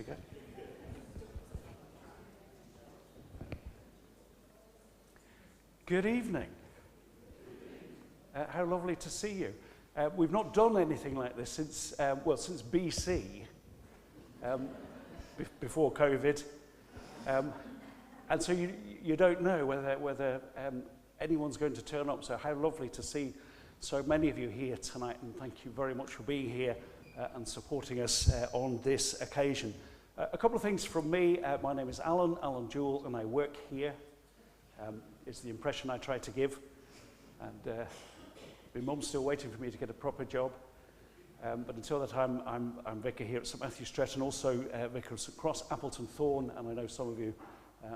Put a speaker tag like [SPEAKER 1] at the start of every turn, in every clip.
[SPEAKER 1] to go. Good evening. How lovely to see you. We've not done anything like this since BC, before COVID, and so you don't know whether anyone's going to turn up. So how lovely to see so many of you here tonight, and thank you very much for being here and supporting us on this occasion. A couple of things from me. My name is Alan Jewell, and I work here. Is the impression I try to give, and my mum's still waiting for me to get a proper job, but until that time I'm vicar here at St Matthew's Stretton, also vicar of St Cross, Appleton Thorn, and I know some of you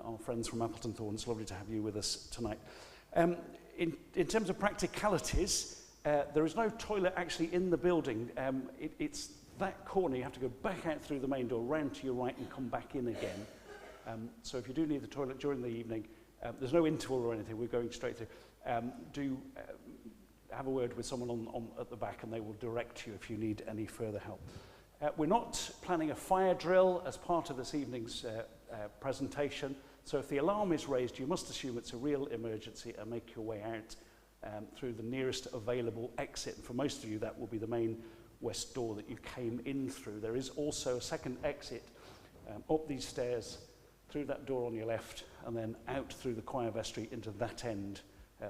[SPEAKER 1] are friends from Appleton Thorn. It's lovely to have you with us tonight. In terms of practicalities, there is no toilet actually in the building. It's that corner. You have to go back out through the main door, round to your right, and come back in again. So if you do need the toilet during the evening, there's no interval or anything. We're going straight through. Do have a word with someone at the back, and they will direct you if you need any further help. We're not planning a fire drill as part of this evening's presentation. So if the alarm is raised, you must assume it's a real emergency and make your way out through the nearest available exit. And for most of you, that will be the main west door that you came in through. There is also a second exit up these stairs, through that door on your left, and then out through the choir vestry into that end,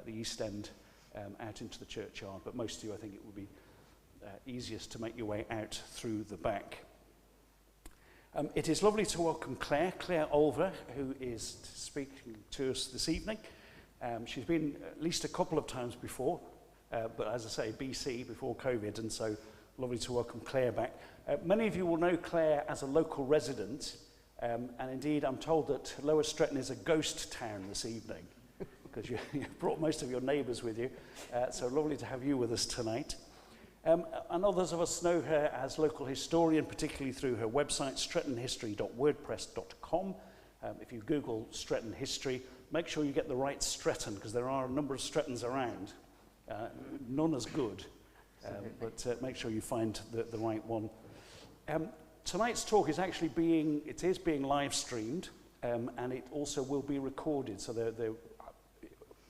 [SPEAKER 1] the east end, out into the churchyard. But most of you, I think it would be easiest to make your way out through the back. It is lovely to welcome Claire Olver, who is speaking to us this evening. She's been at least a couple of times before, but as I say, BC, before COVID, and so lovely to welcome Claire back. Many of you will know Claire as a local resident. And indeed, I'm told that Lower Stretton is a ghost town this evening because you brought most of your neighbours with you. So lovely to have you with us tonight. And others of us know her as local historian, particularly through her website, strettonhistory.wordpress.com. If you Google Stretton history, make sure you get the right Stretton, because there are a number of Strettons around, none as good, but make sure you find the right one. Tonight's talk is actually being live streamed, and it also will be recorded. So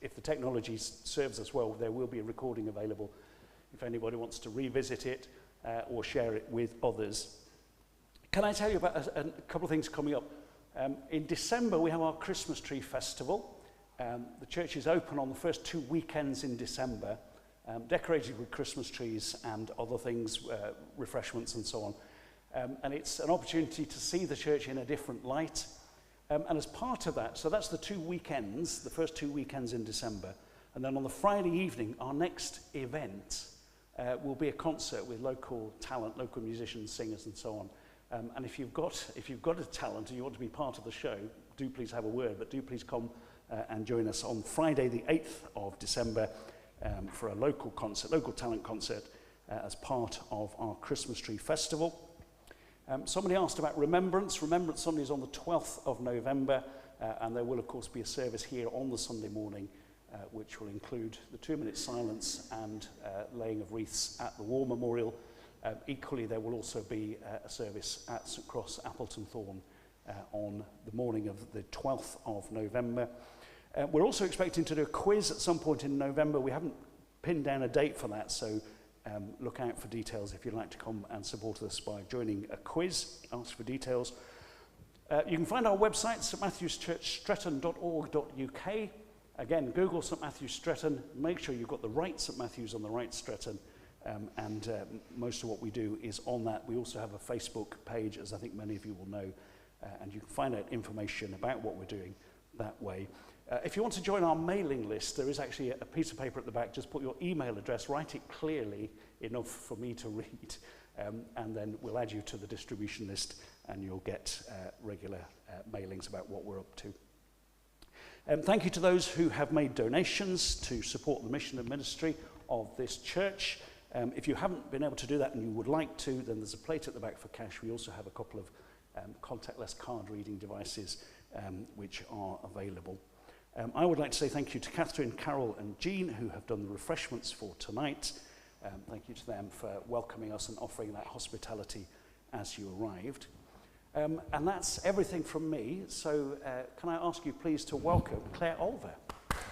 [SPEAKER 1] if the technology serves us well, there will be a recording available if anybody wants to revisit it or share it with others. Can I tell you about a couple of things coming up? In December, we have our Christmas tree festival. The church is open on the first 2 weekends in December, decorated with Christmas trees and other things, refreshments and so on. And it's an opportunity to see the church in a different light. And as part of that, so that's the 2 weekends, the first 2 weekends in December. And then on the Friday evening, our next event will be a concert with local talent, local musicians, singers, and so on. And if you've got a talent and you want to be part of the show, do please have a word, but do please come and join us on Friday, the 8th of December, for a local concert, local talent concert, as part of our Christmas tree festival. Somebody asked about Remembrance. Remembrance Sunday is on the 12th of November, and there will, of course, be a service here on the Sunday morning, which will include the 2-minute silence and laying of wreaths at the War Memorial. Equally, there will also be a service at St Cross, Appleton Thorn, on the morning of the 12th of November. We're also expecting to do a quiz at some point in November. We haven't pinned down a date for that, so look out for details if you'd like to come and support us by joining a quiz. Ask for details. You can find our website, stmatthewschurchstretton.org.uk. Again, Google St Matthew's Stretton. Make sure you've got the right St Matthew's on the right Stretton. And most of what we do is on that. We also have a Facebook page, as I think many of you will know. And you can find out information about what we're doing that way. If you want to join our mailing list, there is actually a piece of paper at the back. Just put your email address, write it clearly enough for me to read, and then we'll add you to the distribution list, and you'll get regular mailings about what we're up to. Thank you to those who have made donations to support the mission and ministry of this church. If you haven't been able to do that and you would like to, then there's a plate at the back for cash. We also have a couple of contactless card reading devices which are available. I would like to say thank you to Catherine, Carol and Jean, who have done the refreshments for tonight. Thank you to them for welcoming us and offering that hospitality as you arrived. And that's everything from me. So can I ask you please to welcome Claire Olver.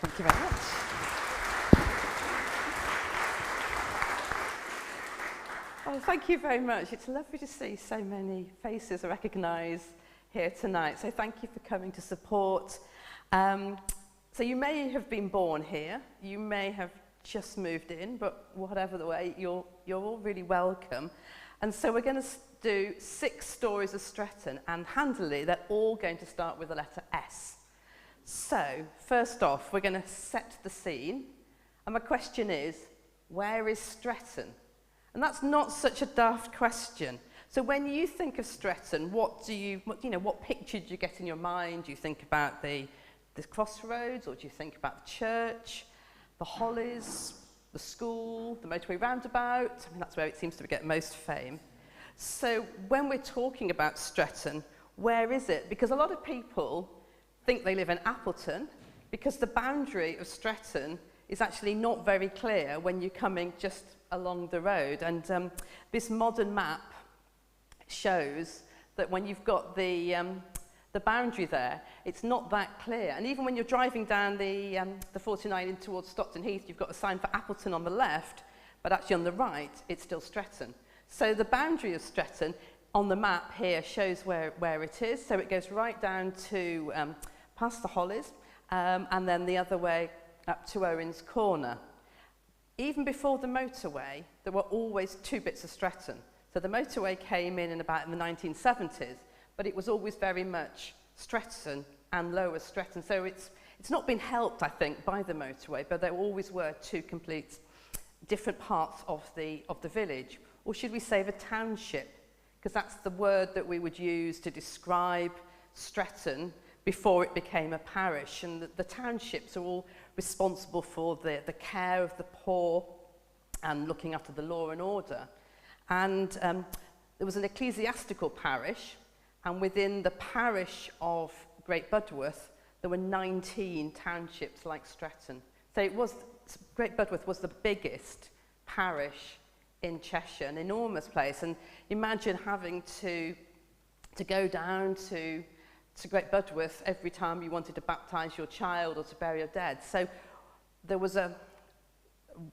[SPEAKER 2] Thank you very much. Oh, thank you very much. It's lovely to see so many faces I recognise here tonight. So thank you for coming to support. So you may have been born here, you may have just moved in, but whatever the way, you're all really welcome. And so we're going to do 6 stories of Stretton, and handily, they're all going to start with the letter S. So, first off, we're going to set the scene. And my question is, where is Stretton? And that's not such a daft question. So when you think of Stretton, what picture do you get in your mind? Do you think about the crossroads, or do you think about the church, the Hollies, the school, the motorway roundabout? I mean, that's where it seems to get most fame. So when we're talking about Stretton, where is it? Because a lot of people think they live in Appleton, because the boundary of Stretton is actually not very clear when you're coming just along the road. And this modern map shows that when you've got the boundary there, it's not that clear. And even when you're driving down the 49 in towards Stockton Heath, you've got a sign for Appleton on the left, but actually on the right, it's still Stretton. So the boundary of Stretton on the map here shows where it is. So it goes right down to past the Hollies, and then the other way up to Owen's Corner. Even before the motorway, there were always 2 bits of Stretton. So the motorway came in about in the 1970s, but it was always very much Stretton and Lower Stretton. So it's not been helped, I think, by the motorway, but there always were 2 complete different parts of the village. Or should we say the township? Because that's the word that we would use to describe Stretton before it became a parish. And the townships are all responsible for the care of the poor and looking after the law and order. And there was an ecclesiastical parish, and within the parish of Great Budworth, there were 19 townships like Stretton. So Great Budworth was the biggest parish in Cheshire, an enormous place. And imagine having to go down to Great Budworth every time you wanted to baptise your child or to bury your dead. So there was a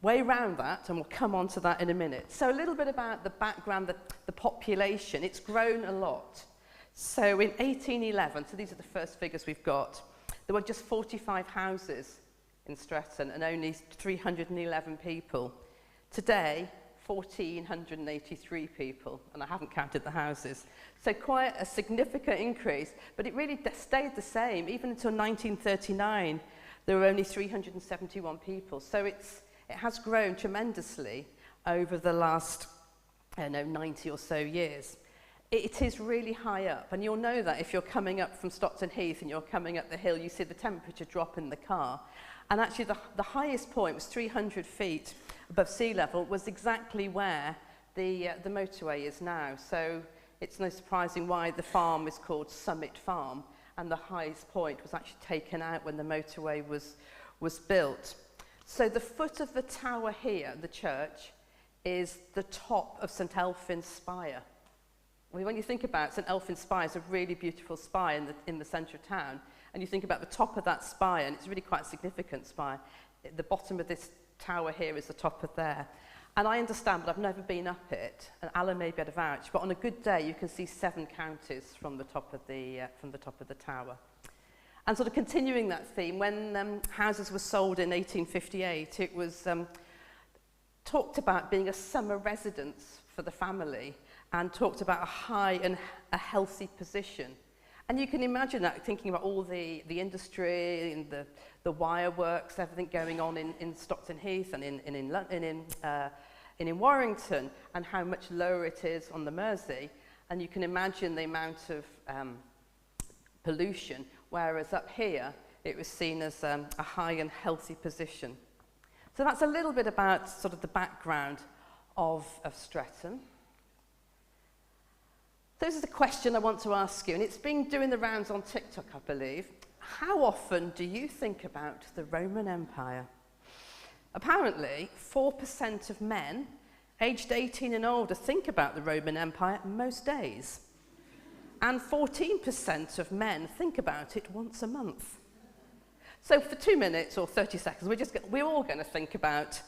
[SPEAKER 2] way around that, and we'll come on to that in a minute. So a little bit about the background, the population. It's grown a lot. So in 1811, so these are the first figures we've got, there were just 45 houses in Stretton and only 311 people. Today, 1,483 people, and I haven't counted the houses. So quite a significant increase, but it really stayed the same. Even until 1939, there were only 371 people. So it has grown tremendously over the last, 90 or so years. It is really high up, and you'll know that if you're coming up from Stockton Heath and you're coming up the hill, you see the temperature drop in the car. And actually the highest point was 300 feet above sea level, was exactly where the motorway is now. So it's no surprising why the farm is called Summit Farm, and the highest point was actually taken out when the motorway was built. So the foot of the tower here, the church, is the top of St Elphin's spire. When you think about St Elphin's spire, it's a really beautiful spire in the centre of town, and you think about the top of that spire, and it's really quite a significant spire. The bottom of this tower here is the top of there. And I understand, but I've never been up it, and Alan may be able to vouch, but on a good day you can see 7 counties from the top of the tower. And sort of continuing that theme, when houses were sold in 1858, it was talked about being a summer residence for the family, and talked about a high and a healthy position. And you can imagine that, thinking about all the industry and the wire works, everything going on in Stockton Heath and in Warrington, and how much lower it is on the Mersey. And you can imagine the amount of pollution, whereas up here, it was seen as a high and healthy position. So that's a little bit about sort of the background of Stretton. This is a question I want to ask you, and it's been doing the rounds on TikTok, I believe. How often do you think about the Roman Empire? Apparently, 4% of men aged 18 and older think about the Roman Empire most days. and 14% of men think about it once a month. So for 2 minutes or 30 seconds, we're all going to think about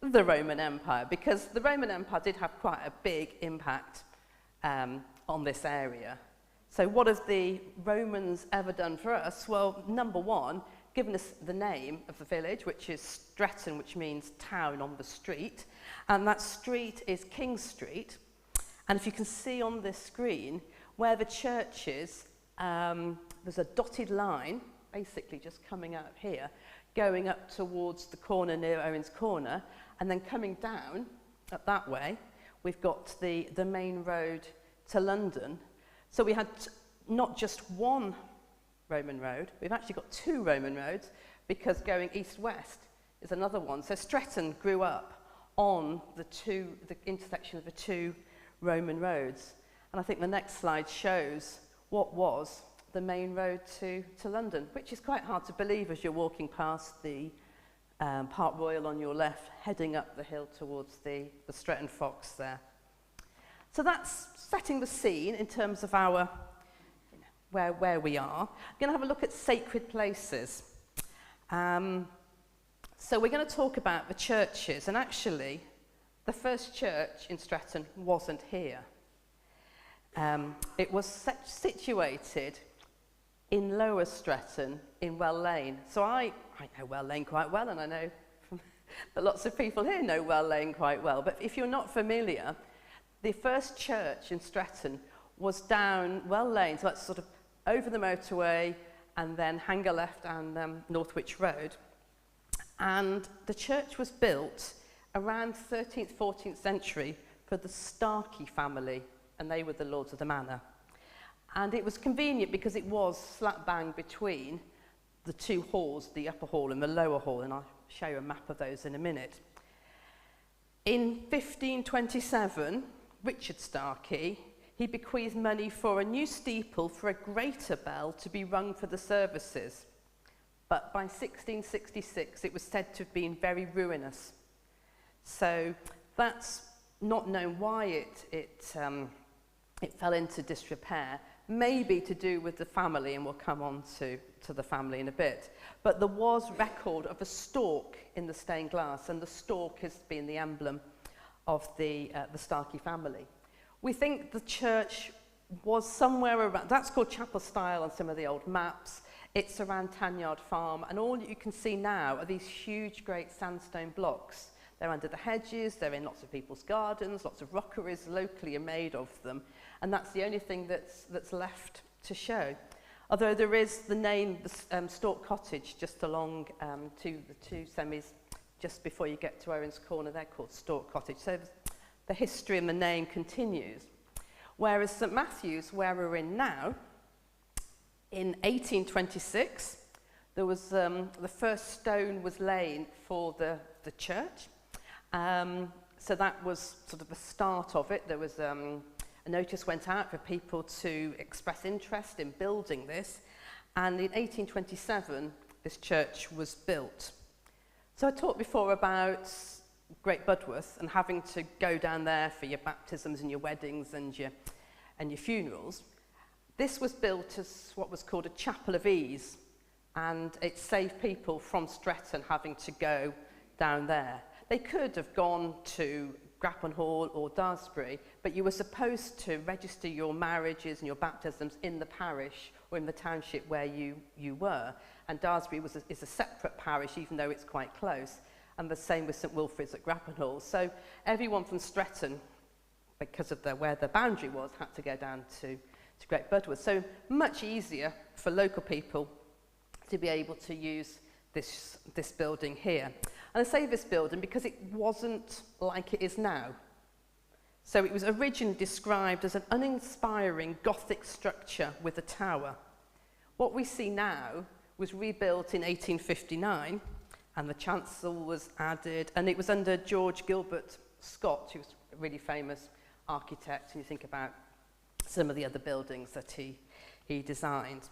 [SPEAKER 2] the Roman Empire, because the Roman Empire did have quite a big impact on this area. So what have the Romans ever done for us? Well, number one, given us the name of the village, which is Stretton, which means town on the street, and that street is King Street. And if you can see on this screen, where the church is, there's a dotted line, basically just coming out here, going up towards the corner near Owen's Corner, and then coming down up that way, we've got the main road to London. So we had not just one Roman road, we've actually got 2 Roman roads, because going east-west is another one. So Stretton grew up on the intersection of the 2 Roman roads. And I think the next slide shows what was the main road to London, which is quite hard to believe as you're walking past the Park Royal on your left, heading up the hill towards the Stretton Fox there. So that's setting the scene in terms of our, where we are. I'm going to have a look at sacred places. So we're going to talk about the churches, and actually, the first church in Stretton wasn't here. It was situated in Lower Stretton in Well Lane. So I know Well Lane quite well, and I know that lots of people here know Well Lane quite well. But if you're not familiar, the first church in Stretton was down Well Lane, so that's sort of over the motorway, and then Hanger left and Northwich Road. And the church was built around 13th, 14th century for the Starkey family, and they were the lords of the manor. And it was convenient because it was slap bang between the 2 halls, the upper hall and the lower hall, and I'll show you a map of those in a minute. In 1527, Richard Starkey, he bequeathed money for a new steeple for a greater bell to be rung for the services. But by 1666, it was said to have been very ruinous. So that's not known why it fell into disrepair, maybe to do with the family, and we'll come on to the family in a bit. But there was record of a stork in the stained glass, and the stork has been the emblem of the Starkey family. We think the church was somewhere around, that's called chapel style on some of the old maps. It's around Tanyard Farm, and all you can see now are these huge, great sandstone blocks. They're under the hedges, they're in lots of people's gardens, lots of rockeries locally are made of them, and that's the only thing that's left to show. Although there is the name, Stork Cottage, just along to the 2 semis, just before you get to Owen's Corner, they're called Stork Cottage. So the history and the name continues. Whereas St Matthew's, where we're in now, in 1826, there was the first stone was laid for the church. So that was sort of the start of it. There was a notice went out for people to express interest in building this. And in 1827, this church was built. So I talked before about Great Budworth and having to go down there for your baptisms and your weddings and your funerals. This was built as what was called a chapel of ease, and it saved people from Stretton having to go down there. They could have gone to Grapon Hall or Daresbury, but you were supposed to register your marriages and your baptisms in the parish or in the township where you were. And Daresbury is a separate parish, even though it's quite close. And the same with St Wilfrid's at Grapon Hall. So everyone from Stretton, because of where the boundary was, had to go down to Great Budworth. So much easier for local people to be able to use this building here. And I say this building because it wasn't like it is now. So it was originally described as an uninspiring Gothic structure with a tower. What we see now was rebuilt in 1859, and the chancel was added, and it was under George Gilbert Scott, who was a really famous architect, and you think about some of the other buildings that he designed.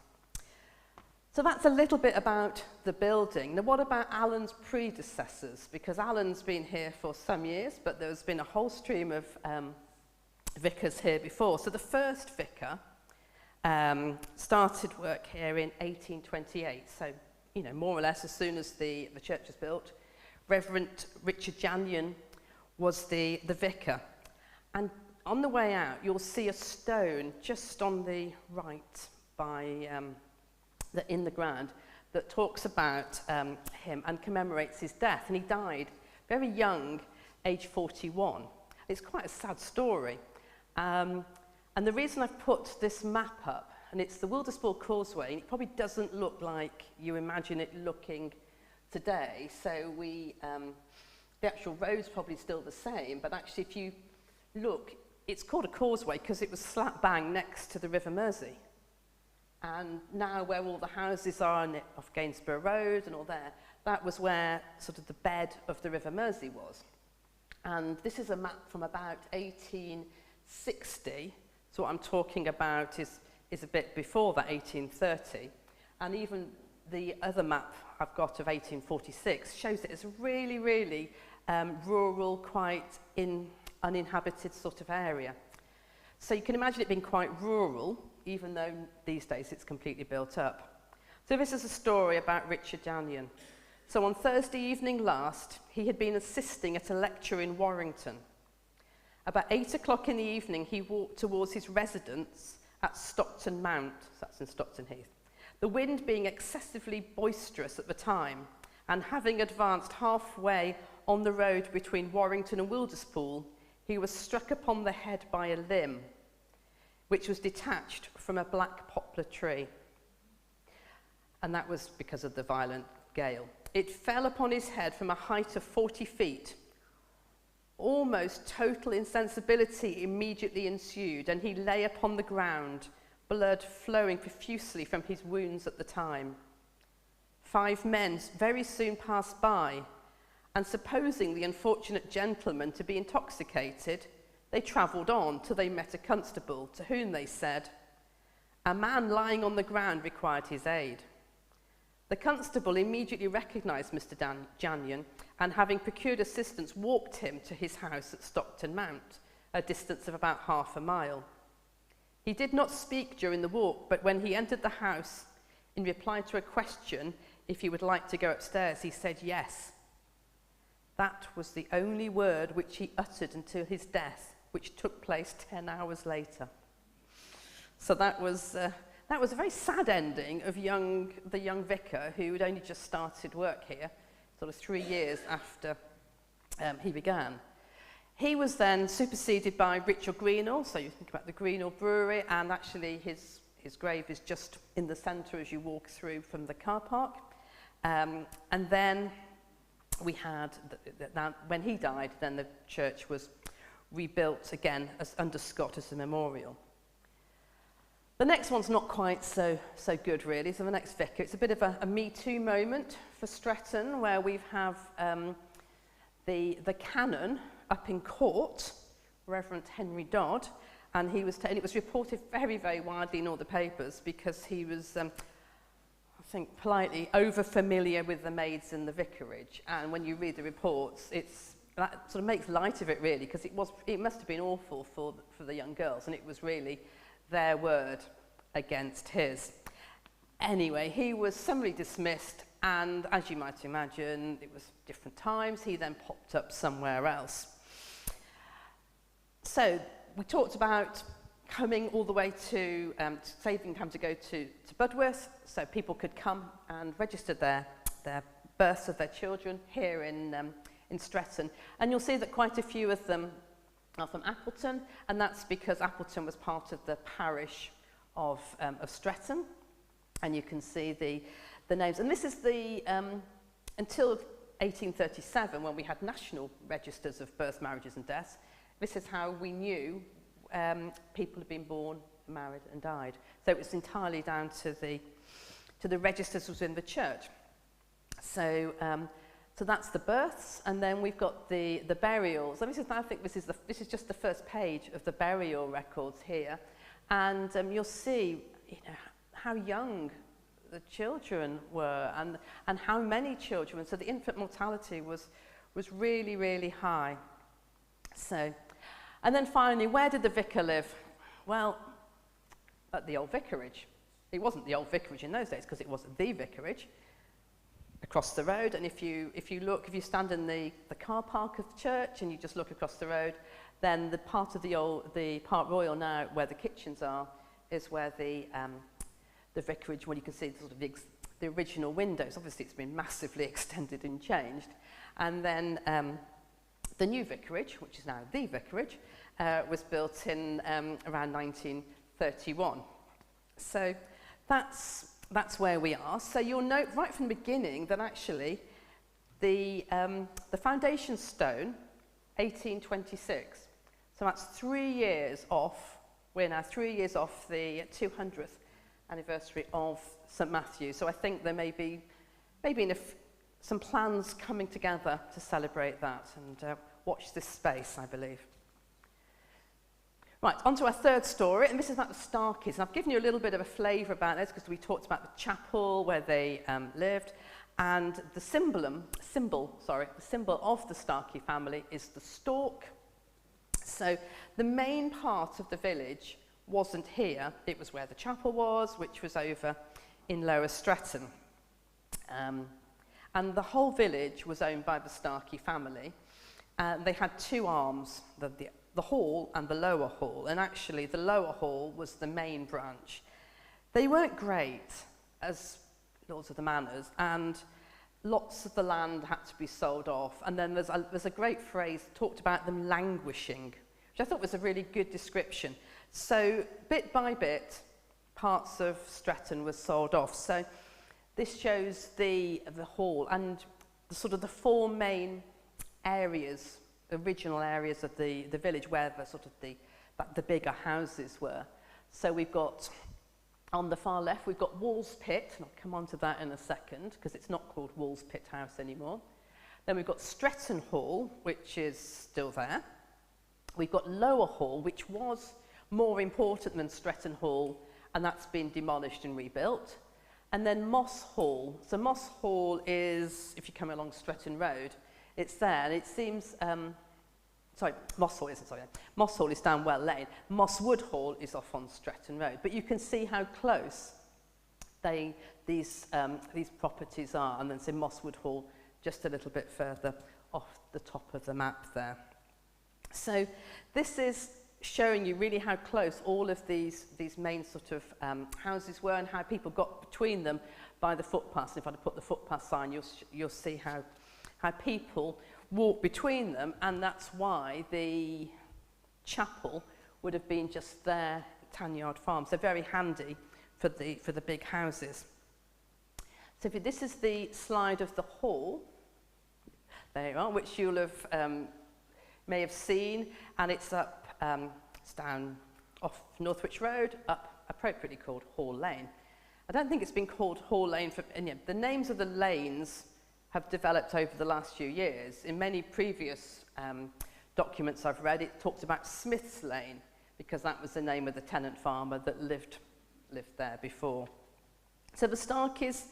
[SPEAKER 2] So that's a little bit about the building. Now, what about Alan's predecessors? Because Alan's been here for some years, but there's been a whole stream of vicars here before. So the first vicar started work here in 1828. So, you know, more or less as soon as the church was built. Reverend Richard Janyon was the vicar. And on the way out, you'll see a stone just on the right by in the ground that talks about him and commemorates his death. And he died very young, age 41. It's quite a sad story. And the reason I've put this map up, and it's the Wilderspool Causeway, and it probably doesn't look like you imagine it looking today. So the actual road's probably still the same, but actually if you look, it's called a causeway because it was slap bang next to the River Mersey. And now where all the houses are off Gainsborough Road and all there, that was where sort of the bed of the River Mersey was. And this is a map from about 1860. So what I'm talking about is a bit before that, 1830. And even the other map I've got of 1846 shows it as a really, really rural, quite uninhabited sort of area. So you can imagine it being quite rural, even though these days it's completely built up. So this is a story about Richard Janyon. So on Thursday evening last, he had been assisting at a lecture in Warrington. About 8 o'clock in the evening, he walked towards his residence at Stockton Mount, so that's in Stockton Heath. The wind being excessively boisterous at the time, and having advanced halfway on the road between Warrington and Wilderspool, he was struck upon the head by a limb, which was detached from a black poplar tree. And that was because of the violent gale. It fell upon his head from a height of 40 feet. Almost total insensibility immediately ensued, and he lay upon the ground, blood flowing profusely from his wounds at the time. 5 men very soon passed by, and supposing the unfortunate gentleman to be intoxicated, they travelled on till they met a constable, to whom they said, "A man lying on the ground required his aid." The constable immediately recognised Mr. Janyon, and having procured assistance, walked him to his house at Stockton Mount, a distance of about half a mile. He did not speak during the walk, but when he entered the house, in reply to a question if he would like to go upstairs, he said yes. That was the only word which he uttered until his death, which took place 10 hours later. So that was a very sad ending of the young vicar who had only just started work here, sort of 3 years after he began. He was then superseded by Richard Greenall, so you think about the Greenall Brewery, and actually his grave is just in the centre as you walk through from the car park. And then we had, when he died, then the church was rebuilt again under Scott as a memorial. The next one's not quite so good, really. So the next vicar, it's a bit of a Me Too moment for Stretton, where we have the canon up in court, Reverend Henry Dodd, and it was reported very, very widely in all the papers because he was, I think, politely over-familiar with the maids in the vicarage. And when you read the reports, that sort of makes light of it, really, because it must have been awful for the young girls, and it was really their word against his. Anyway, he was summarily dismissed, and as you might imagine, it was different times. He then popped up somewhere else. So we talked about coming all the way to saving time to go to Budworth, so people could come and register their births of their children here in Stretton. And you'll see that quite a few of them are from Appleton, and that's because Appleton was part of the parish of Stretton. And you can see the names. And this is until 1837, when we had national registers of births, marriages and deaths. This is how we knew people had been born, married and died. So it was entirely down to the registers within the church. So that's the births, and then we've got the burials. And I think this is just the first page of the burial records here, and you'll see, how young the children were, and how many children. So the infant mortality was really, really high. So, and then finally, where did the vicar live? Well, at the old vicarage. It wasn't the old vicarage in those days because it wasn't the vicarage. Across the road, and if you stand in the car park of the church and you just look across the road, then the part of the Park Royal now where the kitchens are is where the vicarage, where you can see sort of the original windows. Obviously it's been massively extended and changed. And then the new vicarage, which is now the vicarage, was built in around 1931. So that's where we are. So you'll note right from the beginning that actually the foundation stone, 1826. So that's 3 years off. We're now 3 years off the 200th anniversary of St Matthew. So I think there may be some plans coming together to celebrate that, and watch this space, I believe. Right, on to our third story, and this is about the Starkeys. And I've given you a little bit of a flavour about this because we talked about the chapel where they lived, and the symbol of the Starkey family is the stork. So the main part of the village wasn't here, it was where the chapel was, which was over in Lower Stretton. And the whole village was owned by the Starkey family. They had two arms, the hall and the lower hall, and actually the lower hall was the main branch. They weren't great as Lords of the Manors, and lots of the land had to be sold off. And then there's a great phrase that talked about them languishing, which I thought was a really good description. So bit by bit, parts of Stretton was sold off. So this shows the hall and the four main areas, original areas of the village where the bigger houses were. So we've got, on the far left, we've got Wall's Pit, and I'll come on to that in a second, because it's not called Wall's Pit House anymore. Then we've got Stretton Hall, which is still there. We've got Lower Hall, which was more important than Stretton Hall, and that's been demolished and rebuilt. And then Moss Hall. So Moss Hall is, if you come along Stretton Road, it's there, and it seems, Moss Hall isn't, sorry. Moss Hall is down Well Lane. Mosswood Hall is off on Stretton Road. But you can see how close these properties are, and then say Mosswood Hall just a little bit further off the top of the map there. So this is showing you really how close all of these main houses were, and how people got between them by the footpaths. If I put the footpath sign, you'll see how people walk between them, and that's why the chapel would have been just there, Tanyard Farm. So very handy for the big houses. So this is the slide of the hall. There you are, which you'll have may have seen, and it's up, it's down off Northwich Road, up appropriately called Hall Lane. I don't think it's been called Hall Lane for, and yeah, the names of the lanes have developed over the last few years. In many previous documents I've read, it talked about Smith's Lane, because that was the name of the tenant farmer that lived there before. So the Starkeys,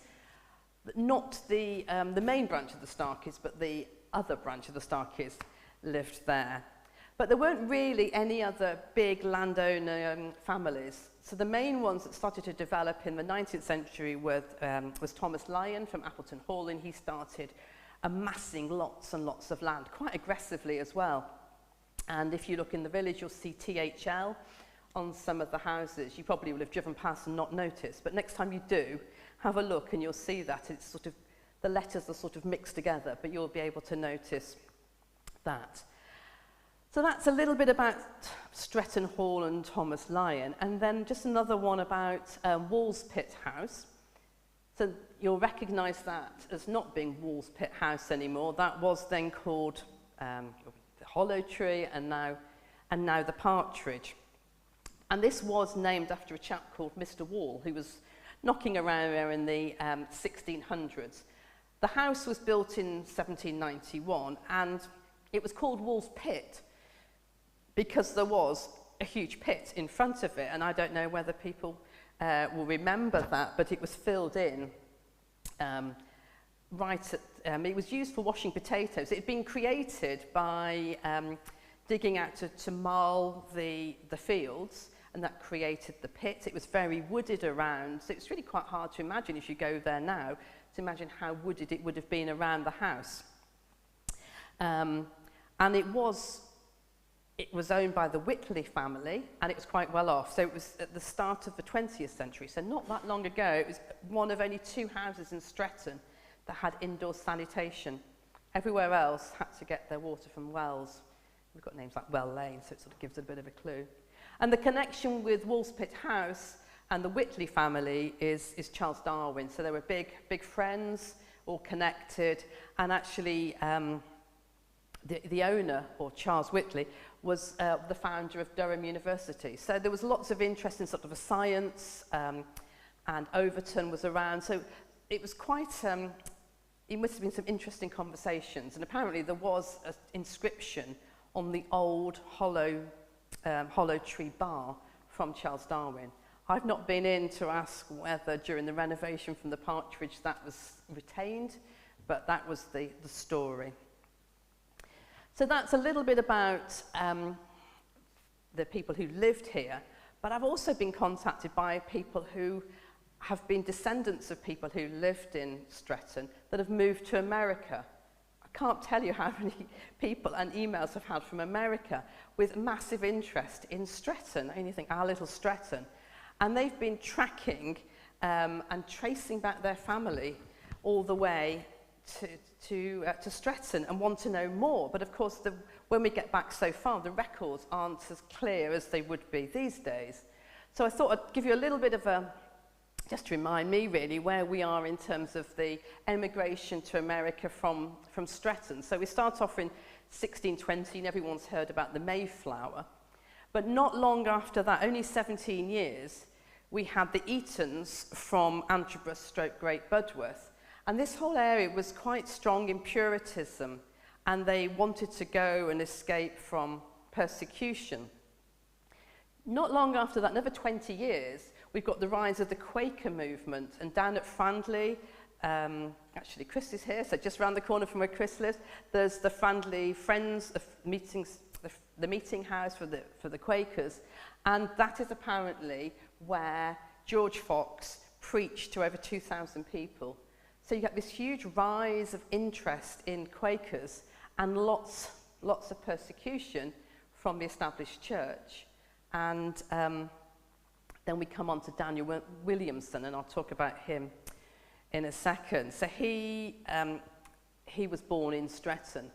[SPEAKER 2] not the main branch of the Starkeys, but the other branch of the Starkeys lived there. But there weren't really any other big landowner families. So the main ones that started to develop in the 19th century was Thomas Lyon from Appleton Hall, and he started amassing lots and lots of land, quite aggressively as well. And if you look in the village, you'll see THL on some of the houses. You probably will have driven past and not noticed, but next time you do, have a look and you'll see that it's the letters are mixed together, but you'll be able to notice that. So that's a little bit about Stretton Hall and Thomas Lyon, and then just another one about Wall's Pit House. So you'll recognise that as not being Wall's Pit House anymore. That was then called the Hollow Tree, and now the Partridge. And this was named after a chap called Mr. Wall, who was knocking around there in the 1600s. The house was built in 1791, and it was called Wall's Pit because there was a huge pit in front of it, and I don't know whether people will remember that, but it was filled in right at, it was used for washing potatoes. It had been created by digging out to marl the fields, and that created the pit. It was very wooded around, so it's really quite hard to imagine if you go there now, to imagine how wooded it would have been around the house. And it was owned by the Whitley family, and it was quite well off. So it was at the start of the 20th century, so not that long ago. It was one of only 2 houses in Stretton that had indoor sanitation. Everywhere else had to get their water from wells. We've got names like Well Lane, so it sort of gives a bit of a clue. And the connection with Woolspit House and the Whitley family is Charles Darwin. So they were big friends, all connected, and actually the owner, or Charles Whitley, was the founder of Durham University. So there was lots of interest in sort of a science, and Overton was around. So it was quite, it must have been some interesting conversations. And apparently there was an inscription on the old hollow tree bar from Charles Darwin. I've not been in to ask whether during the renovation from the Partridge that was retained, but that was the story. So that's a little bit about the people who lived here, but I've also been contacted by people who have been descendants of people who lived in Stretton that have moved to America. I can't tell you how many people and emails I've had from America with massive interest in Stretton, and you think, our little Stretton. And they've been tracking and tracing back their family all the way to Stretton and want to know more. But of course, when we get back so far, the records aren't as clear as they would be these days. So I thought I'd give you a little bit of just to remind me really where we are in terms of the emigration to America from Stretton. So we start off in 1620, and everyone's heard about the Mayflower. But not long after that, only 17 years, we had the Eatons from Antibus/Great Budworth. And this whole area was quite strong in Puritanism, and they wanted to go and escape from persecution. Not long after that, another 20 years, we've got the rise of the Quaker movement. And down at Frandley, actually Chris is here, so just round the corner from where Chris lives, there's the Frandley Friends meetings, the meeting house for the Quakers. And that is apparently where George Fox preached to over 2,000 people. So you get this huge rise of interest in Quakers and lots of persecution from the established church. And then we come on to Daniel Williamson, and I'll talk about him in a second. So he was born in Stretton.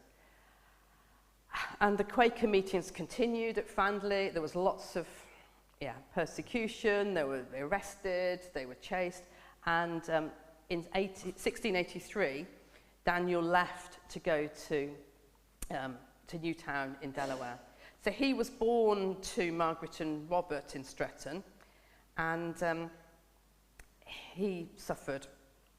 [SPEAKER 2] And the Quaker meetings continued at Frandley. There was lots of persecution. They were arrested, they were chased. And in 1683, Daniel left to go to Newtown in Delaware. So he was born to Margaret and Robert in Stretton, and he suffered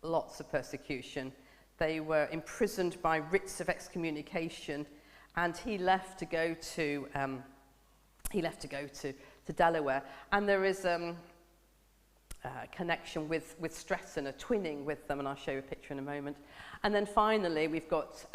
[SPEAKER 2] lots of persecution. They were imprisoned by writs of excommunication, and he left to go to Delaware. And there is a connection with Stretton, a twinning with them, and I'll show you a picture in a moment. And then finally, we've got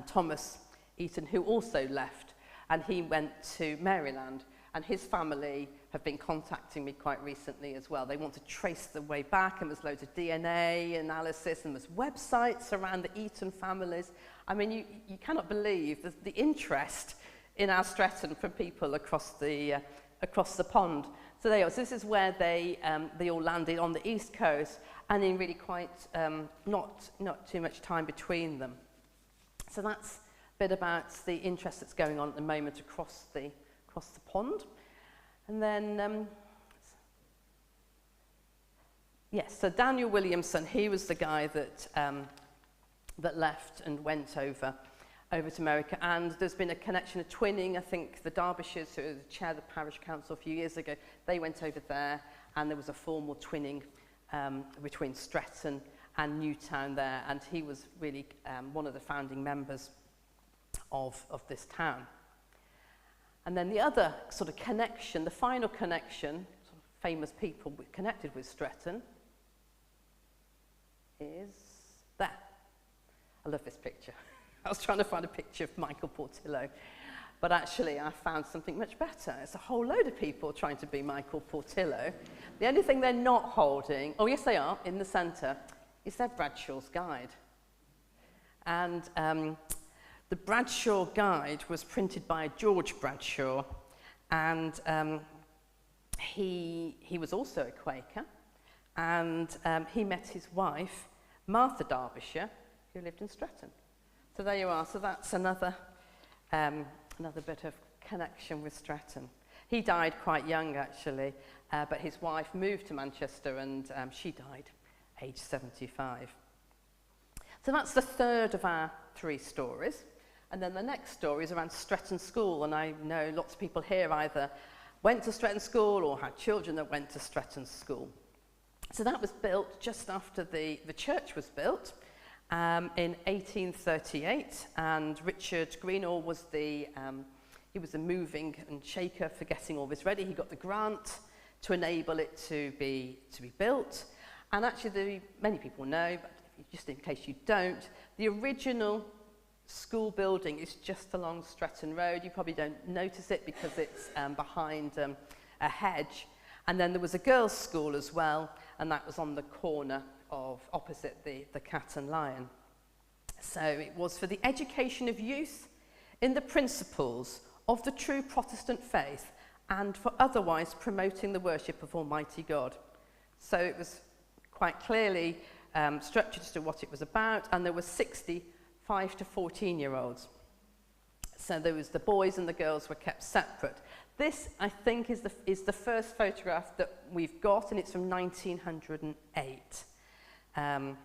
[SPEAKER 2] Thomas Eaton, who also left, and he went to Maryland, and his family have been contacting me quite recently as well. They want to trace the way back, and there's loads of DNA analysis, and there's websites around the Eaton families. I mean, you cannot believe the interest in our Stretton from people across the pond. So there you are. So this is where they all landed on the east coast, and in really quite not too much time between them. So that's a bit about the interest that's going on at the moment across the pond. And then yes, so Daniel Williamson, he was the guy that left and went over to America, and there's been a connection of twinning. I think the Derbyshires, who chaired the parish council a few years ago, they went over there, and there was a formal twinning between Stretton and Newtown there, and he was really one of the founding members of this town. And then the other sort of connection, the final connection, sort of famous people connected with Stretton, is there. I love this picture. I was trying to find a picture of Michael Portillo. But actually, I found something much better. It's a whole load of people trying to be Michael Portillo. The only thing they're not holding, oh yes they are, in the centre, is their Bradshaw's Guide. And the Bradshaw Guide was printed by George Bradshaw, and he was also a Quaker, and he met his wife, Martha Derbyshire, who lived in Stretton. So there you are. So that's another bit of connection with Stretton. He died quite young, actually, but his wife moved to Manchester, and she died aged 75. So that's the third of our 3 stories. And then the next story is around Stretton School, and I know lots of people here either went to Stretton School or had children that went to Stretton School. So that was built just after the church was built in 1838, and Richard Greenall was he was the moving and shaker for getting all this ready. He got the grant to enable it to be built. And actually, many people know, but just in case you don't, the original school building is just along Stretton Road. You probably don't notice it because it's behind a hedge. And then there was a girls' school as well, and that was on the corner of opposite the Cat and Lion. So it was for the education of youth in the principles of the true Protestant faith and for otherwise promoting the worship of Almighty God. So it was quite clearly structured as to what it was about, and there were 65 to 14-year-olds. So there was the boys and the girls were kept separate. This, I think, is the first photograph that we've got, and it's from 1908. In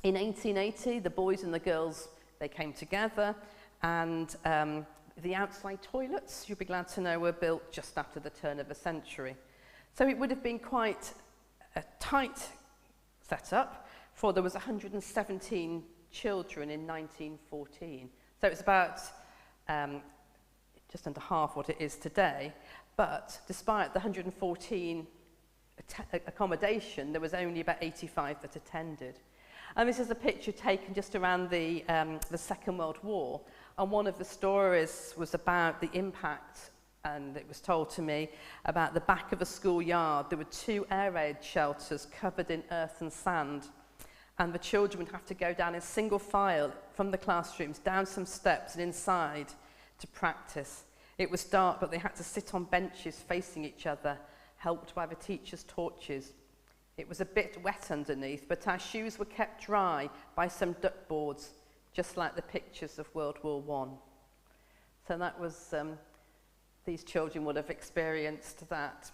[SPEAKER 2] 1880, the boys and the girls, they came together, and the outside toilets, you'll be glad to know, were built just after the turn of a century. So it would have been quite a tight setup, for there was 117 children in 1914. So it's about just under half what it is today. But despite the 114 accommodation, there was only about 85 that attended. And this is a picture taken just around the Second World War. And one of the stories was about the impact, and it was told to me, about the back of a schoolyard. There were 2 air raid shelters covered in earth and sand. And the children would have to go down in single file from the classrooms, down some steps and inside to practice. It was dark, but they had to sit on benches facing each other, helped by the teachers' torches. It was a bit wet underneath, but our shoes were kept dry by some duck boards, just like the pictures of World War I. So that was, these children would have experienced that.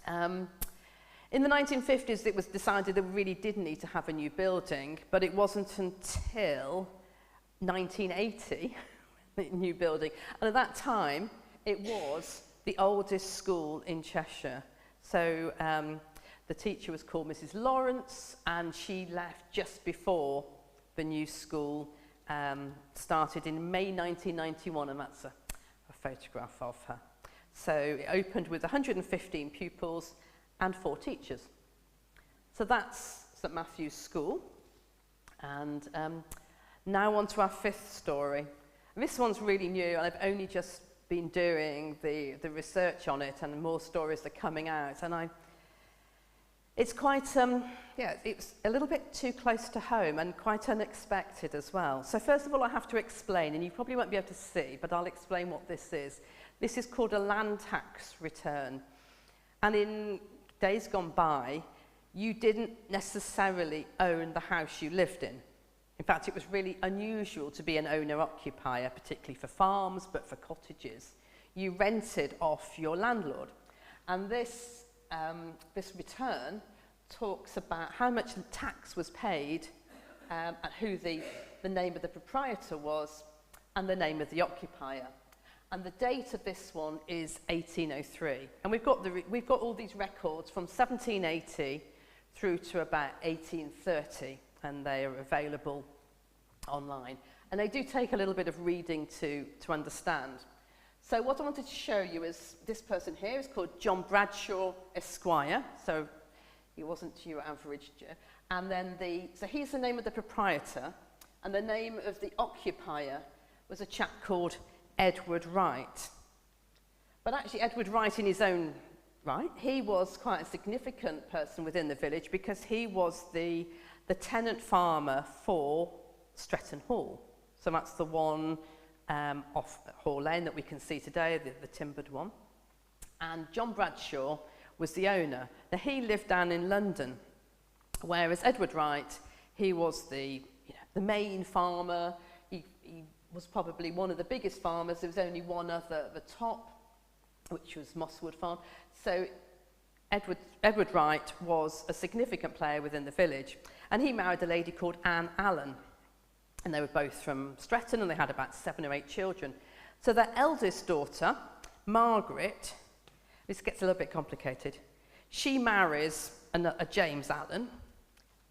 [SPEAKER 2] In the 1950s, it was decided that we really did need to have a new building, but it wasn't until 1980, the new building. And at that time, it was the oldest school in Cheshire. So the teacher was called Mrs. Lawrence, and she left just before the new school started in May 1991, and that's a photograph of her. So it opened with 115 pupils and 4 teachers. So that's St Matthew's School. And now on to our 5th story. This one's really new, and I've only just been doing the research on it, and more stories are coming out. And it's quite, it's a little bit too close to home and quite unexpected as well. So first of all, I have to explain, and you probably won't be able to see, but I'll explain what this is. This is called a land tax return. And in days gone by, you didn't necessarily own the house you lived in. In fact, it was really unusual to be an owner-occupier, particularly for farms, but for cottages. You rented off your landlord. And this return talks about how much tax was paid, and who the name of the proprietor was, and the name of the occupier. And the date of this one is 1803. And we've got all these records from 1780 through to about 1830, and they are available online. And they do take a little bit of reading to understand. So what I wanted to show you is this person here is called John Bradshaw Esquire. So he wasn't your average. And then so he's the name of the proprietor, and the name of the occupier was a chap called Edward Wright. But actually Edward Wright in his own right, he was quite a significant person within the village because he was the tenant farmer for Stretton Hall. So that's the one off Hall Lane that we can see today, the timbered one. And John Bradshaw was the owner. Now he lived down in London, whereas Edward Wright, he was the main farmer. He was probably one of the biggest farmers. There was only one other at the top, which was Mosswood Farm. So Edward Wright was a significant player within the village, and he married a lady called Anne Allen, and they were both from Stretton, and they had about 7 or 8 children. So their eldest daughter, Margaret, this gets a little bit complicated, she marries a James Allen,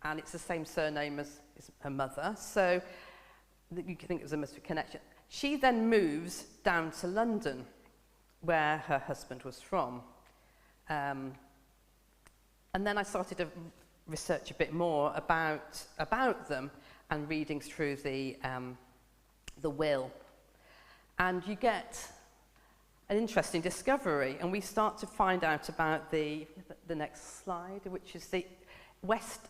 [SPEAKER 2] and it's the same surname as her mother, so you can think it was a mystic connection. She then moves down to London, where her husband was from. And then I started to research a bit more about them and reading through the will. And you get an interesting discovery, and we start to find out about the next slide, which is the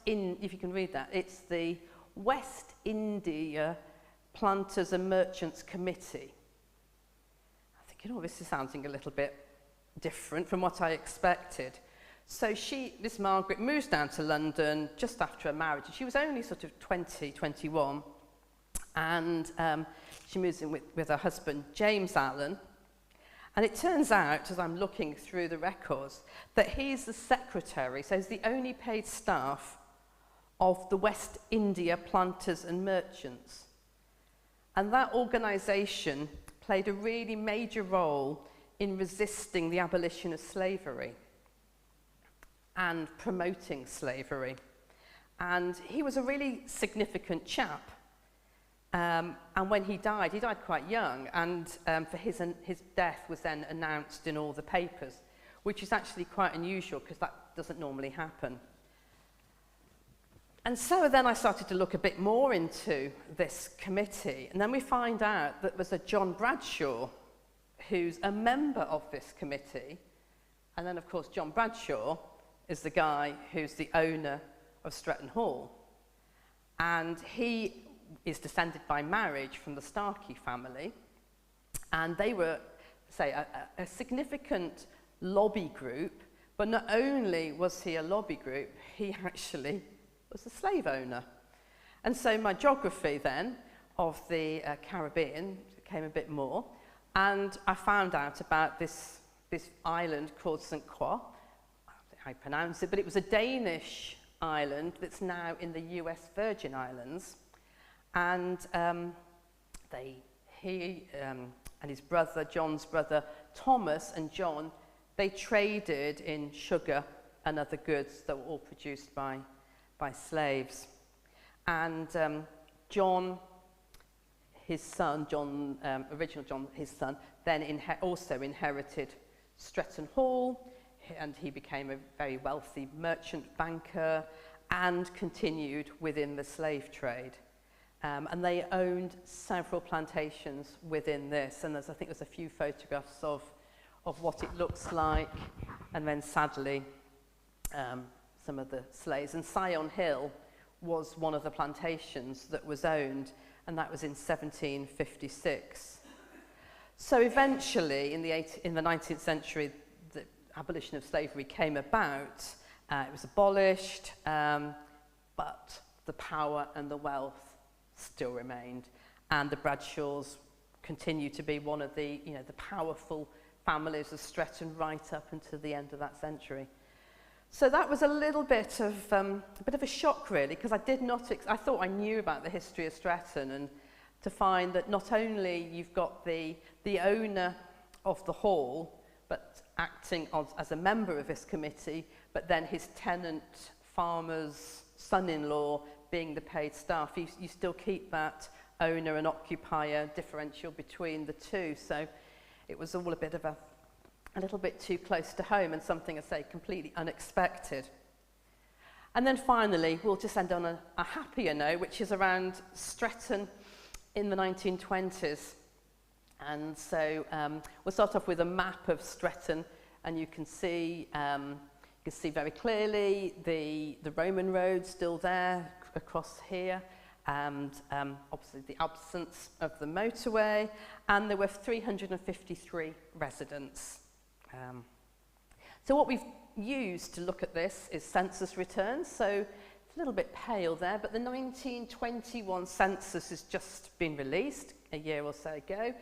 [SPEAKER 2] if you can read that, it's the West India Planters and Merchants Committee. This is sounding a little bit different from what I expected. So this Margaret moves down to London just after her marriage. She was only sort of 20, 21. And she moves in with her husband, James Allen. And it turns out, as I'm looking through the records, that he's the secretary, so he's the only paid staff of the West India Planters and Merchants. And that organisation played a really major role in resisting the abolition of slavery and promoting slavery. And he was a really significant chap. And when he died quite young, and for his death was then announced in all the papers, which is actually quite unusual because that doesn't normally happen. And so then I started to look a bit more into this committee, and then we find out that there's a John Bradshaw who's a member of this committee, and then of course John Bradshaw is the guy who's the owner of Stretton Hall, and he is descended by marriage from the Starkey family, and they were, say, a significant lobby group, but not only was he a lobby group, he actually was a slave owner. And so my geography then of the Caribbean came a bit more, and I found out about this island called St. Croix. I don't know how you pronounce it, but it was a Danish island that's now in the US Virgin Islands. And he and his brother, John's brother, Thomas and John, they traded in sugar and other goods that were all produced by slaves. And John, his son, original John, his son, then also inherited Stretton Hall, and he became a very wealthy merchant banker and continued within the slave trade. And they owned several plantations within this, and I think there's a few photographs of what it looks like, and then sadly some of the slaves. And Sion Hill was one of the plantations that was owned, and that was in 1756. So eventually, in the 19th century, the abolition of slavery came about. It was abolished, but the power and the wealth still remained, and the Bradshaws continue to be one of the powerful families of Stretton right up until the end of that century. So that was a little bit of a shock, really, because I thought I knew about the history of Stretton, and to find that not only you've got the owner of the hall, but acting as a member of this committee, but then his tenant farmer's son-in-law being the paid staff, you still keep that owner and occupier differential between the two. So it was all a little bit too close to home, and something, I say, completely unexpected. And then finally, we'll just end on a happier note, which is around Stretton in the 1920s. And so we'll start off with a map of Stretton, and you can see very clearly the Roman road still there across here, and obviously the absence of the motorway, and there were 353 residents. So what we've used to look at this is census returns. So it's a little bit pale there, but the 1921 census has just been released a year or so ago.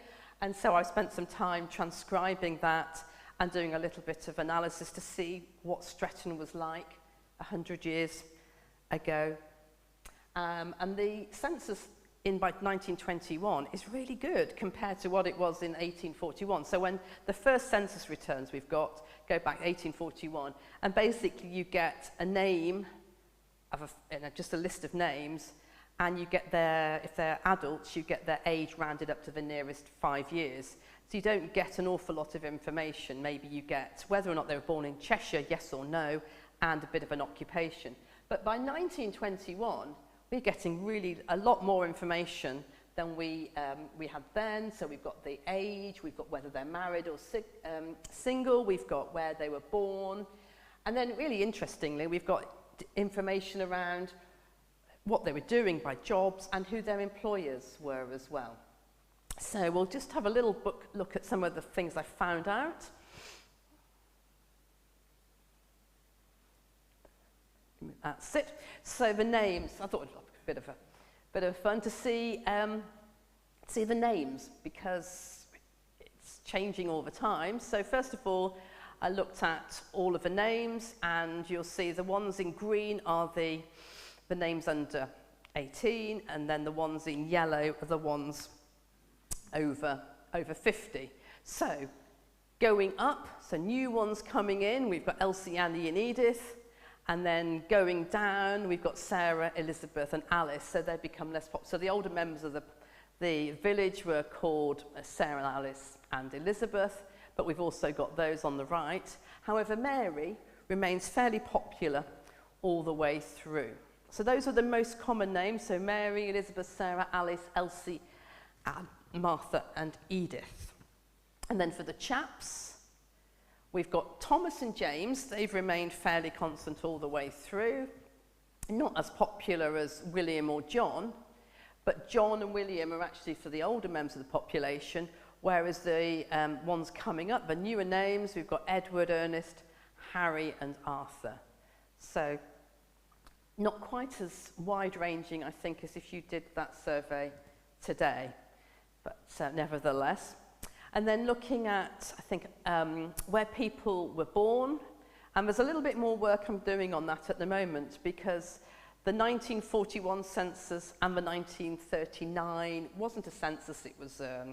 [SPEAKER 2] And so I spent some time transcribing that and doing a little bit of analysis to see what Stretton was like 100 years ago. And the census by 1921 is really good compared to what it was in 1841. So when the first census returns we've got go back 1841, and basically you get a name of just a list of names, and you get if they're adults, you get their age rounded up to the nearest 5 years. So you don't get an awful lot of information. Maybe you get whether or not they were born in Cheshire, yes or no, and a bit of an occupation. But by 1921, we're getting really a lot more information than we had then. So we've got the age, we've got whether they're married or single, we've got where they were born. And then really interestingly, we've got information around what they were doing by jobs and who their employers were as well. So we'll just have a little look at some of the things I found out. That's it. So the names, I thought it would be a bit of fun to see the names, because it's changing all the time. So first of all, I looked at all of the names, and you'll see the ones in green are the names under 18, and then the ones in yellow are the ones over 50. So going up, so new ones coming in, we've got Elsie, Annie and Edith, and then going down, we've got Sarah, Elizabeth and Alice, so they become less popular. So the older members of the village were called Sarah, Alice and Elizabeth, but we've also got those on the right. However, Mary remains fairly popular all the way through. So those are the most common names, so Mary, Elizabeth, Sarah, Alice, Elsie, Martha and Edith. And then for the chaps, we've got Thomas and James. They've remained fairly constant all the way through. Not as popular as William or John, but John and William are actually for the older members of the population, whereas the ones coming up, the newer names, we've got Edward, Ernest, Harry and Arthur. So not quite as wide-ranging, I think, as if you did that survey today, but nevertheless. And then looking at, I think, where people were born, and there's a little bit more work I'm doing on that at the moment, because the 1941 census and the 1939 wasn't a census, it was a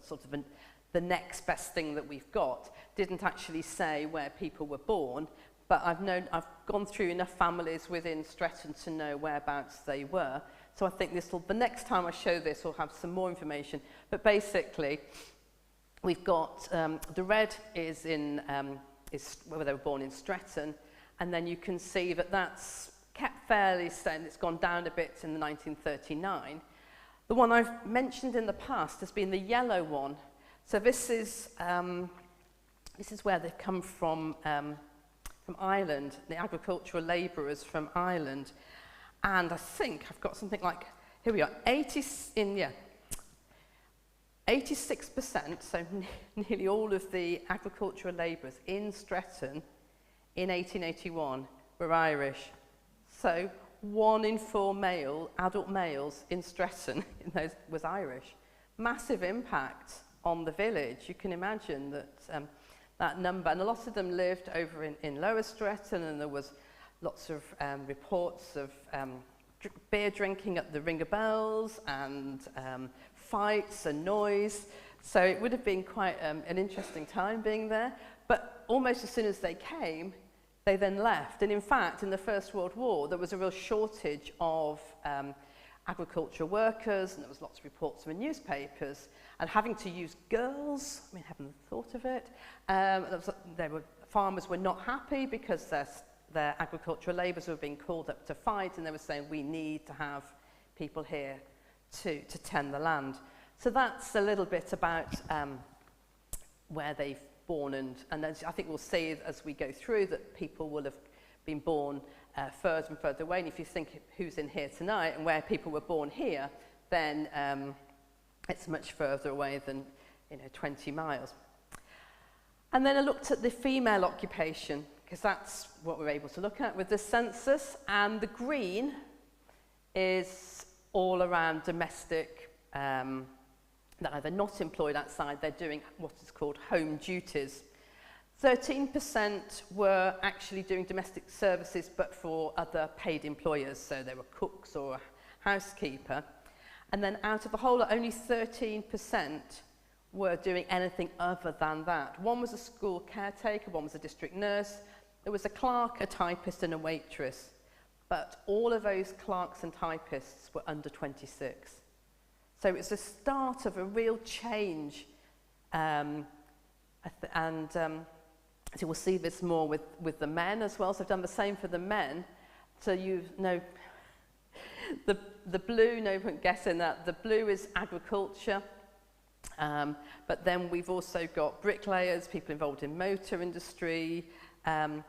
[SPEAKER 2] sort of the next best thing that we've got. Didn't actually say where people were born, but I've gone through enough families within Stretton to know whereabouts they were. So I think the next time I show this, we'll have some more information. But basically, we've got the red is where they were born in Stretton, and then you can see that that's kept fairly steady. It's gone down a bit in the 1939. The one I've mentioned in the past has been the yellow one. So this is where they've come from Ireland, the agricultural labourers from Ireland. And I think I've got something like, here we are, 86%, so nearly all of the agricultural labourers in Stretton in 1881 were Irish. So 1 in 4 adult males in Stretton was Irish. Massive impact on the village. You can imagine that that number, and a lot of them lived over in Lower Stretton, and there was lots of reports of beer drinking at the Ring of Bells, and fights and noise. So it would have been quite an interesting time being there. But almost as soon as they came, they then left. And in fact, in the First World War, there was a real shortage of agricultural workers, and there was lots of reports in the newspapers, and having to use girls, I mean, I haven't thought of it. Farmers were not happy because their agricultural labourers were being called up to fight, and they were saying, we need to have people here to tend the land. So that's a little bit about where they've born, and as I think we'll see as we go through that people will have been born further and further away. And if you think who's in here tonight and where people were born here, then it's much further away than 20 miles. And then I looked at the female occupation, because that's what we're able to look at with the census, and the green is all around domestic, they're either not employed outside, they're doing what is called home duties. 13% were actually doing domestic services, but for other paid employers, so they were cooks or a housekeeper. And then out of the whole, only 13% were doing anything other than that. One was a school caretaker, one was a district nurse, there was a clerk, a typist and a waitress. But all of those clerks and typists were under 26. So it's the start of a real change. So we'll see this more with the men as well. So I've done the same for the men. So you know, the blue, no point guessing that. The blue is agriculture. But then we've also got bricklayers, people involved in motor industry. And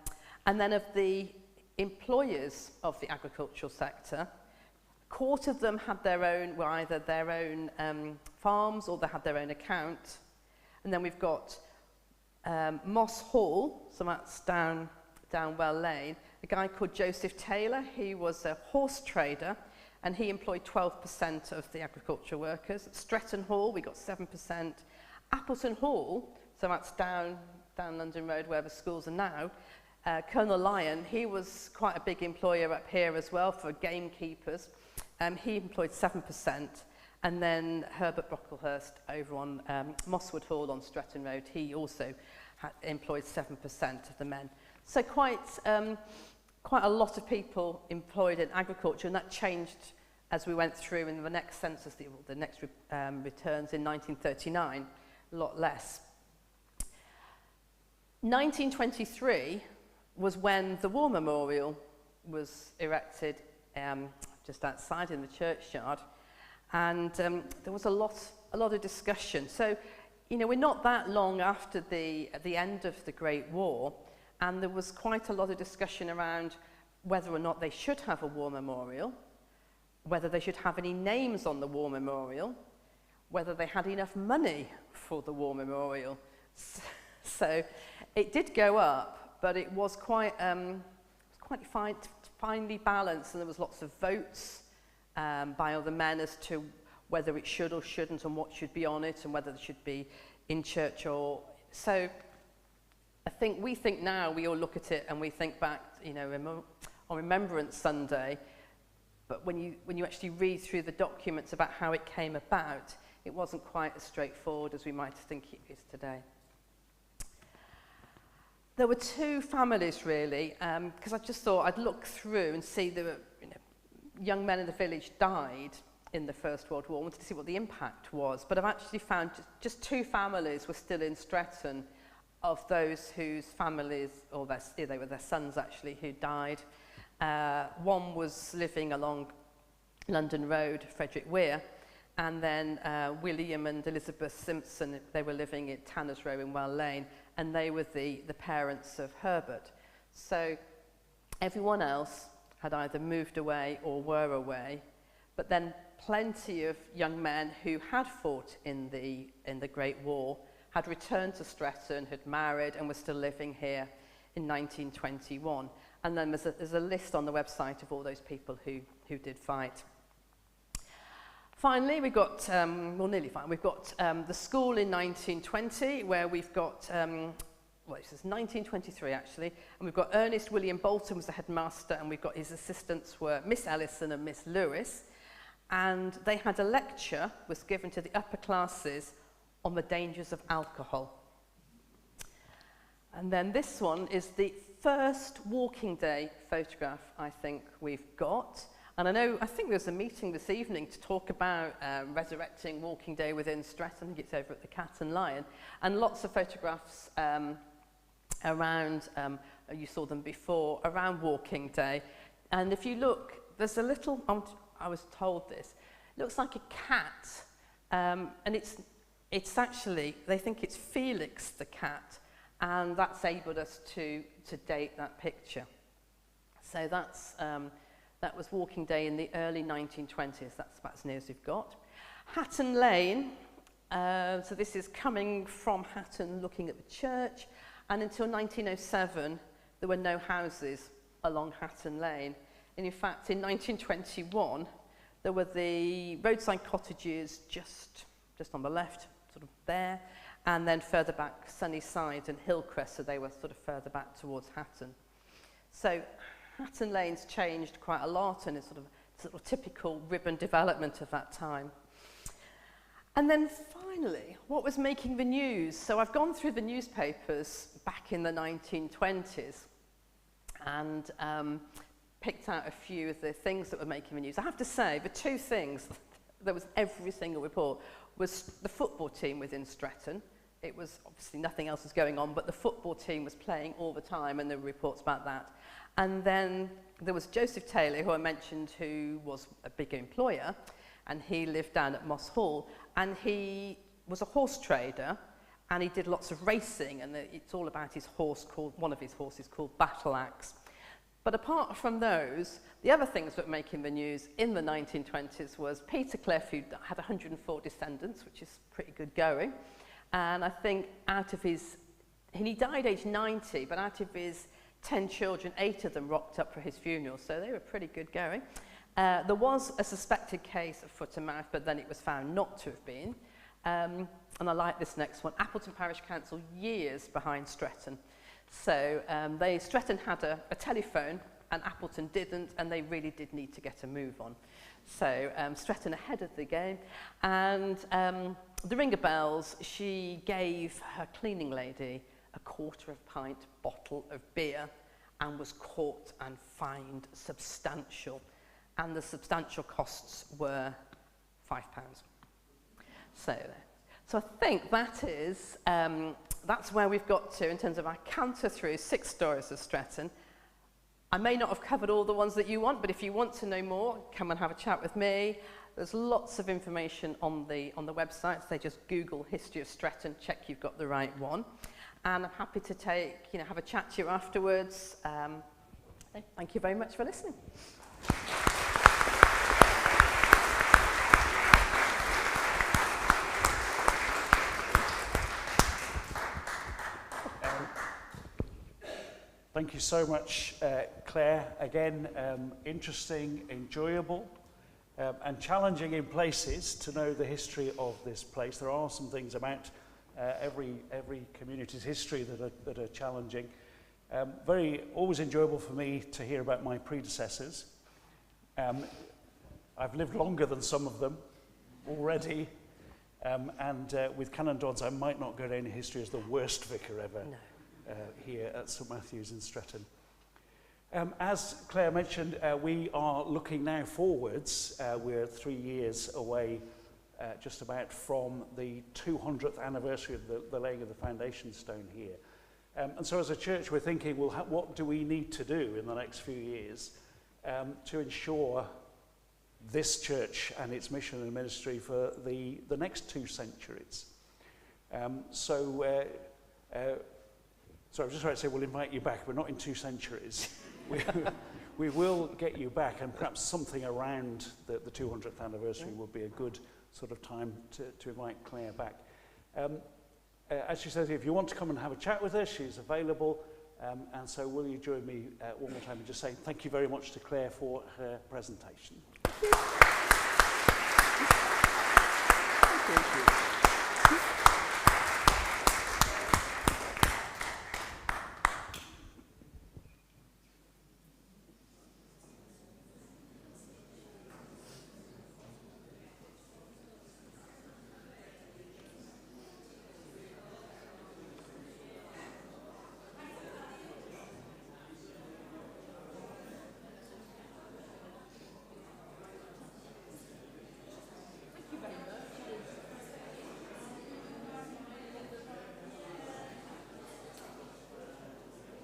[SPEAKER 2] then of the employers of the agricultural sector, a quarter of them had their own, were either their own farms or they had their own account. And then we've got Moss Hall, so that's down Well Lane, a guy called Joseph Taylor. He was a horse trader and he employed 12% of the agricultural workers. Stretton Hall, we got 7%. Appleton Hall, so that's down London Road where the schools are now. Colonel Lyon, he was quite a big employer up here as well for gamekeepers. He employed 7%. And then Herbert Brocklehurst over on Mosswood Hall on Stretton Road, he also employed 7% of the men. So quite a lot of people employed in agriculture, and that changed as we went through in the next census, the next returns in 1939, a lot less. 1923 was when the War Memorial was erected just outside in the churchyard. And there was a lot of discussion. So, we're not that long after the end of the Great War, and there was quite a lot of discussion around whether or not they should have a war memorial, whether they should have any names on the war memorial, whether they had enough money for the war memorial. So it did go up, but it was quite finely balanced, and there was lots of votes by other men as to whether it should or shouldn't and what should be on it and whether it should be in church or... So we think now, we all look at it and we think back, on Remembrance Sunday, but when you actually read through the documents about how it came about, it wasn't quite as straightforward as we might think it is today. There were two families really, because I just thought I'd look through and see there were young men in the village died in the First World War. I wanted to see what the impact was, but I've actually found just two families were still in Stretton of those whose families, or they were their sons actually, who died. One was living along London Road, Frederick Weir, and then William and Elizabeth Simpson, they were living at Tanner's Row in Well Lane, and they were the parents of Herbert. So everyone else had either moved away or were away, but then plenty of young men who had fought in the Great War had returned to Stretton, had married, and were still living here in 1921. And then there's a list on the website of all those people who did fight. Finally, we've got, nearly fine, we've got the school in 1920, where we've got, this is 1923 actually, and we've got Ernest William Bolton was the headmaster, and we've got his assistants were Miss Ellison and Miss Lewis, and they had a lecture was given to the upper classes on the dangers of alcohol. And then this one is the first walking day photograph I think we've got. And I think there's a meeting this evening to talk about resurrecting walking day within Stretton. I think it's over at the Cat and Lion. And lots of photographs around, you saw them before, around walking day. And if you look, there's a little, I was told this, looks like a cat And it's actually, they think it's Felix the cat, and that's enabled us to date that picture. So that was walking day in the early 1920s. That's about as near as we've got. Hatton Lane, so this is coming from Hatton looking at the church, and until 1907 there were no houses along Hatton Lane. And in fact, in 1921 there were the roadside cottages just on the left, sort of there, and then further back Sunnyside and Hillcrest, so they were sort of further back towards Hatton. So Hatton Lane's changed quite a lot, and it's sort of typical ribbon development of that time. And then finally, what was making the news? So I've gone through the newspapers back in the 1920s and picked out a few of the things that were making the news. I have to say, the two things that was every single report was the football team within Stretton. It was obviously nothing else was going on, but the football team was playing all the time, and there were reports about that. And then there was Joseph Taylor, who I mentioned, who was a big employer, and he lived down at Moss Hall, and he was a horse trader, and he did lots of racing, and it's all about his horse one of his horses called Battle Axe. But apart from those, the other things that were making the news in the 1920s was Peter Cleff, who had 104 descendants, which is pretty good going. And I think and he died aged 90, but out of his 10 children, 8 of them rocked up for his funeral, so they were pretty good going. There was a suspected case of foot and mouth, but then it was found not to have been. And I like this next one. Appleton Parish Council, years behind Stretton. So Stretton had a telephone, and Appleton didn't, and they really did need to get a move on. So Stretton ahead of the game. And the Ringer Bells, she gave her cleaning lady a quarter-of-pint bottle of beer and was caught and fined substantial. And the substantial costs were £5. So I think that's where we've got to in terms of our canter through 6 stories of Stretton. I may not have covered all the ones that you want, but if you want to know more, come and have a chat with me. There's lots of information on the website. So just Google History of Stretton, check you've got the right one. And I'm happy to have a chat to you afterwards. Thank you very much for listening.
[SPEAKER 1] Thank you so much, Claire. Again, interesting, enjoyable, and challenging in places to know the history of this place. There are some things about every community's history that are challenging. Always enjoyable for me to hear about my predecessors. I've lived longer than some of them already, and with Canon Dodds, I might not go down in history as the worst vicar ever. No. Here at St Matthew's in Stretton. As Claire mentioned, we are looking now forwards. We're 3 years away just about from the 200th anniversary of the laying of the foundation stone here. And so as a church we're thinking, well, what do we need to do in the next few years to ensure this church and its mission and ministry for the next 2 centuries? So I was just about to say, we'll invite you back. We're not in 2 centuries. We will get you back, and perhaps something around the 200th anniversary would be a good sort of time to invite Claire back. As she says, if you want to come and have a chat with her, she's available. And so will you join me one more time and just say thank you very much to Claire for her presentation. Thank you.